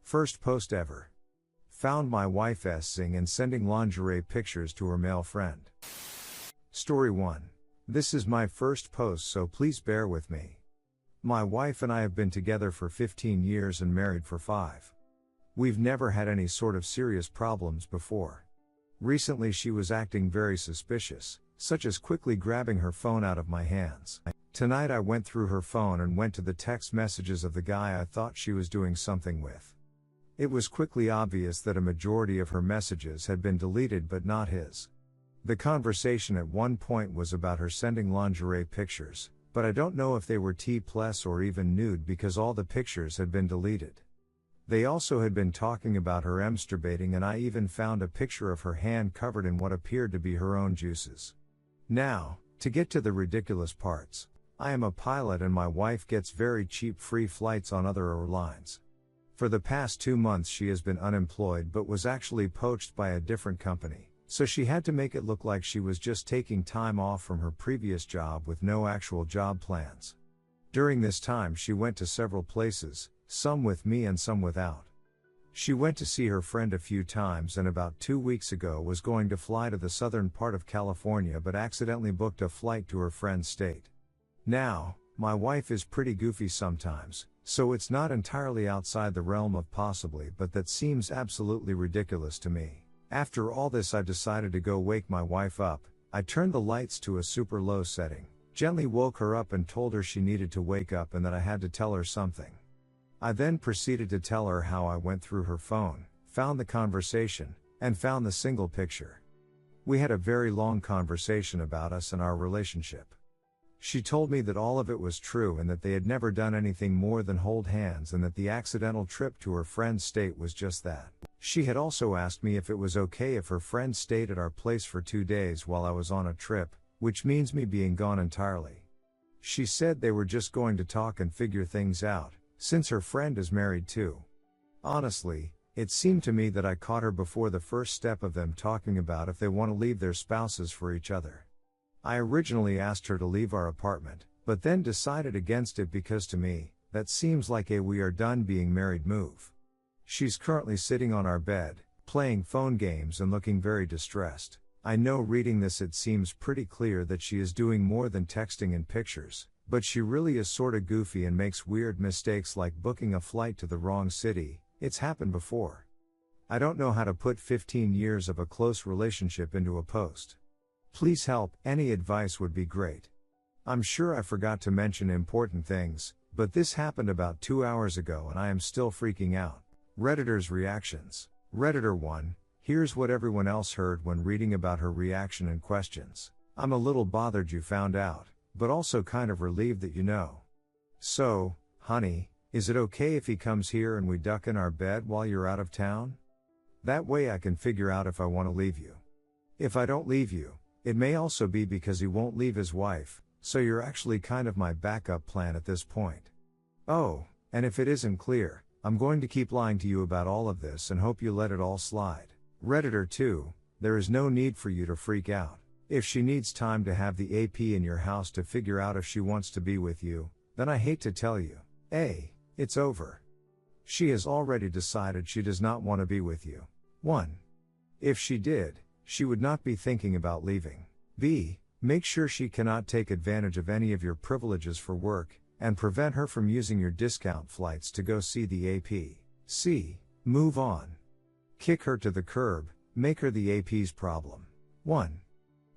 First post ever. Found my wife s-ing and sending lingerie pictures to her male friend. Story 1. This is my first post, so please bear with me. My wife and I have been together for 15 years and married for 5. We've never had any sort of serious problems before. Recently she was acting very suspicious, such as quickly grabbing her phone out of my hands. Tonight I went through her phone and went to the text messages of the guy I thought she was doing something with. It was quickly obvious that a majority of her messages had been deleted but not his. The conversation at one point was about her sending lingerie pictures, but I don't know if they were T+ or even nude because all the pictures had been deleted. They also had been talking about her masturbating, and I even found a picture of her hand covered in what appeared to be her own juices. Now, to get to the ridiculous parts. I am a pilot and my wife gets very cheap free flights on other airlines. For the past 2 months she has been unemployed but was actually poached by a different company, so she had to make it look like she was just taking time off from her previous job with no actual job plans. During this time she went to several places, some with me and some without. She went to see her friend a few times and about 2 weeks ago was going to fly to the southern part of California but accidentally booked a flight to her friend's state. Now, my wife is pretty goofy sometimes, so it's not entirely outside the realm of possibly, but that seems absolutely ridiculous to me. After all this I decided to go wake my wife up. I turned the lights to a super low setting, gently woke her up and told her she needed to wake up and that I had to tell her something. I then proceeded to tell her how I went through her phone, found the conversation, and found the single picture. We had a very long conversation about us and our relationship. She told me that all of it was true and that they had never done anything more than hold hands and that the accidental trip to her friend's state was just that. She had also asked me if it was okay if her friend stayed at our place for 2 days while I was on a trip, which means me being gone entirely. She said they were just going to talk and figure things out, since her friend is married too. Honestly, it seemed to me that I caught her before the first step of them talking about if they want to leave their spouses for each other. I originally asked her to leave our apartment, but then decided against it because to me, that seems like a we are done being married move. She's currently sitting on our bed, playing phone games and looking very distressed. I know reading this it seems pretty clear that she is doing more than texting and pictures, but she really is sorta goofy and makes weird mistakes like booking a flight to the wrong city. It's happened before. I don't know how to put 15 years of a close relationship into a post. Please help, any advice would be great. I'm sure I forgot to mention important things, but this happened about 2 hours ago and I am still freaking out. Redditors' reactions. Redditor 1, here's what everyone else heard when reading about her reaction and questions. I'm a little bothered you found out, but also kind of relieved that you know. So, honey, is it okay if he comes here and we duck in our bed while you're out of town? That way I can figure out if I want to leave you. If I don't leave you, it may also be because he won't leave his wife, so you're actually kind of my backup plan at this point. Oh, and if it isn't clear, I'm going to keep lying to you about all of this and hope you let it all slide. Redditor 2, there is no need for you to freak out. If she needs time to have the AP in your house to figure out if she wants to be with you, then I hate to tell you, A, it's over. She has already decided she does not want to be with you. 1. If she did, she would not be thinking about leaving. B. Make sure she cannot take advantage of any of your privileges for work, and prevent her from using your discount flights to go see the AP. C. Move on. Kick her to the curb, make her the AP's problem. 1.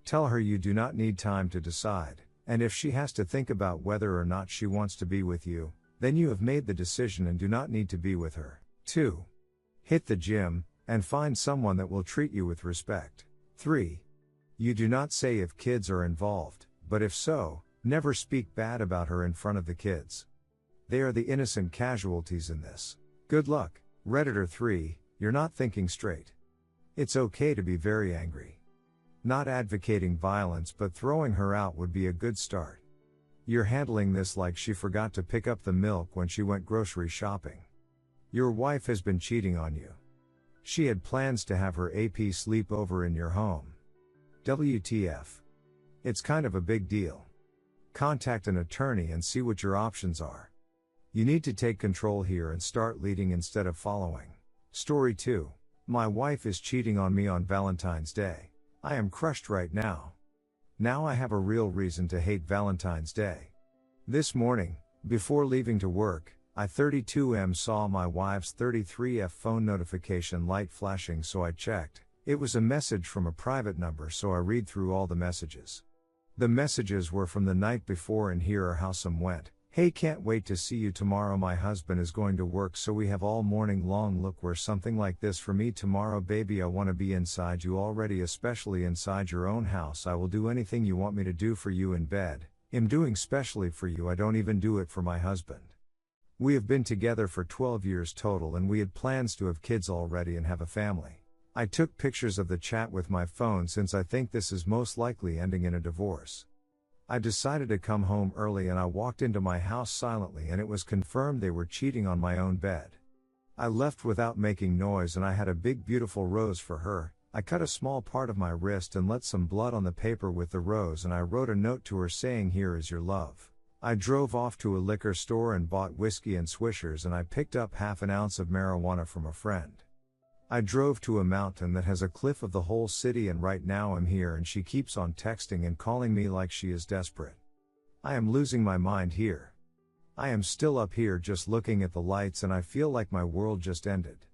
Tell her you do not need time to decide, and if she has to think about whether or not she wants to be with you, then you have made the decision and do not need to be with her. 2. Hit the gym, and find someone that will treat you with respect. 3. You do not say if kids are involved, but if so, never speak bad about her in front of the kids. They are the innocent casualties in this. Good luck. Redditor 3, you're not thinking straight. It's okay to be very angry. Not advocating violence but throwing her out would be a good start. You're handling this like she forgot to pick up the milk when she went grocery shopping. Your wife has been cheating on you. She had plans to have her AP sleep over in your home. WTF. It's kind of a big deal. Contact an attorney and see what your options are. You need to take control here and start leading instead of following. Story 2. My wife is cheating on me on Valentine's Day. I am crushed right now. Now I have a real reason to hate Valentine's Day. This morning, before leaving to work, I 32M saw my wife's 33F phone notification light flashing, so I checked. It was a message from a private number, so I read through all the messages. The messages were from the night before, and here are how some went. Hey, can't wait to see you tomorrow. My husband is going to work, so we have all morning long. Look, where something like this for me tomorrow. Baby, I want to be inside you already, especially inside your own house. I will do anything you want me to do for you in bed. I'm doing specially for you. I don't even do it for my husband. We have been together for 12 years total, and we had plans to have kids already and have a family. I took pictures of the chat with my phone since I think this is most likely ending in a divorce. I decided to come home early, and I walked into my house silently, and it was confirmed they were cheating on my own bed. I left without making noise, and I had a big beautiful rose for her. I cut a small part of my wrist and let some blood on the paper with the rose, and I wrote a note to her saying, "Here is your love." I drove off to a liquor store and bought whiskey and swishers, and I picked up half an ounce of marijuana from a friend. I drove to a mountain that has a cliff of the whole city, and right now I'm here, and she keeps on texting and calling me like she is desperate. I am losing my mind here. I am still up here just looking at the lights, and I feel like my world just ended.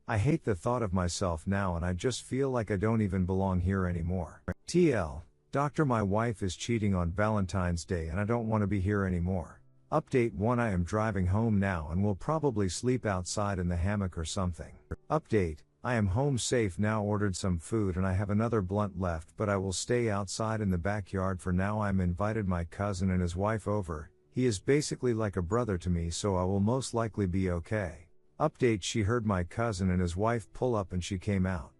I hate the thought of myself now, and I just feel like I don't even belong here anymore. TL, Doctor, my wife is cheating on Valentine's Day, and I don't want to be here anymore. Update 1. I am driving home now and will probably sleep outside in the hammock or something. Update, I am home safe now, ordered some food, and I have another blunt left, but I will stay outside in the backyard for now. I'm invited my cousin and his wife over. He is basically like a brother to me, so I will most likely be okay. Update, she heard my cousin and his wife pull up and she came out.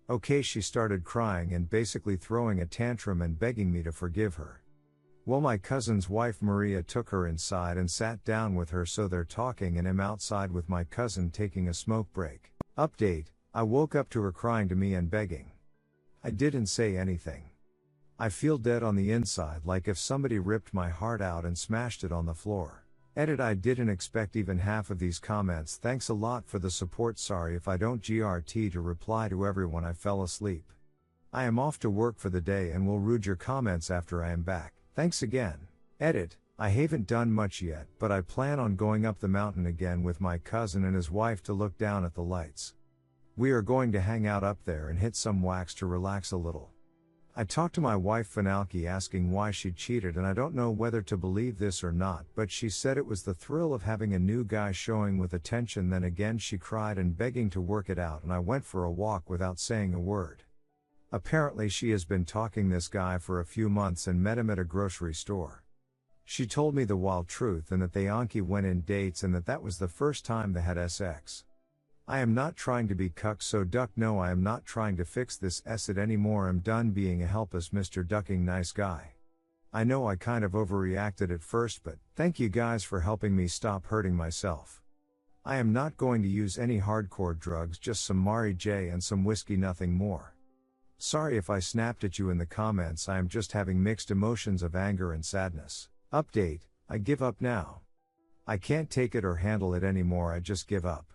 Okay, she started crying and basically throwing a tantrum and begging me to forgive her. Well, my cousin's wife Maria took her inside and sat down with her, so they're talking, and I'm outside with my cousin taking a smoke break. Update, I woke up to her crying to me and begging. I didn't say anything. I feel dead on the inside, like if somebody ripped my heart out and smashed it on the floor. Edit, I didn't expect even half of these comments. Thanks a lot for the support. Sorry if I don't GRT to reply to everyone. I fell asleep. I am off to work for the day and will read your comments after I am back. Thanks again. Edit, I haven't done much yet, but I plan on going up the mountain again with my cousin and his wife to look down at the lights. We are going to hang out up there and hit some wax to relax a little. I talked to my wife Finalki asking why she cheated, and I don't know whether to believe this or not, but she said it was the thrill of having a new guy showing with attention. Then again she cried and begging to work it out, and I went for a walk without saying a word. Apparently she has been talking this guy for a few months and met him at a grocery store. She told me the wild truth, and that they Anki went in dates, and that was the first time they had sex. I am not trying to be cuck, so duck. No, I am not trying to fix this it anymore. I'm done being a helpless Mr. Ducking nice guy. I know I kind of overreacted at first, but thank you guys for helping me stop hurting myself. I am not going to use any hardcore drugs, just some Mari J and some whiskey, nothing more. Sorry if I snapped at you in the comments. I am just having mixed emotions of anger and sadness. Update, I give up now. I can't take it or handle it anymore. I just give up.